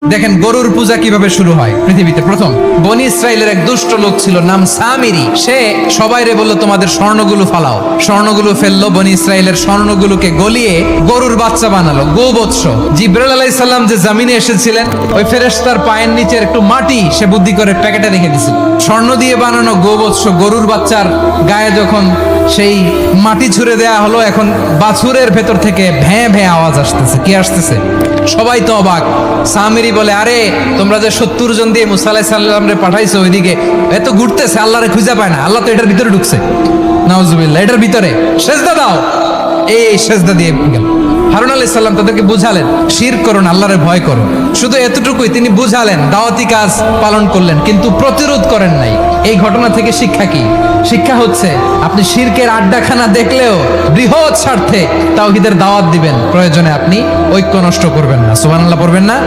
দেখেন গরুর পূজা কিভাবে শুরু হয় পৃথিবীতে প্রথম। বনি ইসরাইলের এক দুষ্ট লোক ছিল, নাম সামিরি। সে সবাইরে বলল তোমাদের স্বর্ণগুলো ফালাও। স্বর্ণগুলো ফেললো, বনি ইসরাইলের স্বর্ণগুলোকে গলিয়ে গরুর বাচ্চা বানালো, গোবৎস। জিব্রাইল আলাইহিস সালাম যে জমিনে এসেছিলেন, ওই ফেরেশতার পায়ের নিচের একটু মাটি সে বুদ্ধি করে প্যাকেটে রেখে দিছিল। স্বর্ণ দিয়ে বানানো গোবৎস গরুর বাচ্চার গায়ে যখন সেই মাটি ছুঁড়ে দেয়া হলো, এখন বাছুরের ভেতর থেকে ভ্যাঁ ভ্যাঁ আওয়াজ আসতেছে। কি আসতেছে? সবাই তো অবাক। সামিরি বলে, আরে তোমরা যে 70 জন দিয়ে মুসা আলাইহিস সালাম রে পাঠাইছো, ওইদিকে এত ঘুরতেছে, আল্লাহরে খুঁজে পায় না। আল্লাহ তো এটার ভিতরে ঢুকছে, নাউজুবিল্লাহ, এটার ভিতরে সেজদা দাও। এই সেজদা দিয়ে গেল। হারুন আলাইহিস সালাম তাদেরকে বুঝালেন, শিরক করো না, আল্লাহরে ভয় করো। শুধু এতটুকুই তিনি বুঝালেন, দাওয়াতি কাজ পালন করলেন, কিন্তু প্রতিরোধ করেন নাই। এই ঘটনা থেকে শিক্ষা কি? শিক্ষা হচ্ছে আপনি শিরকের আড্ডাখানা দেখলেও বৃহৎ স্বার্থে তাওহীদের দাওয়াত দিবেন, প্রয়োজনে আপনি ঐক্য নষ্ট করবেন না। সুবহানাল্লাহ পড়বেন না?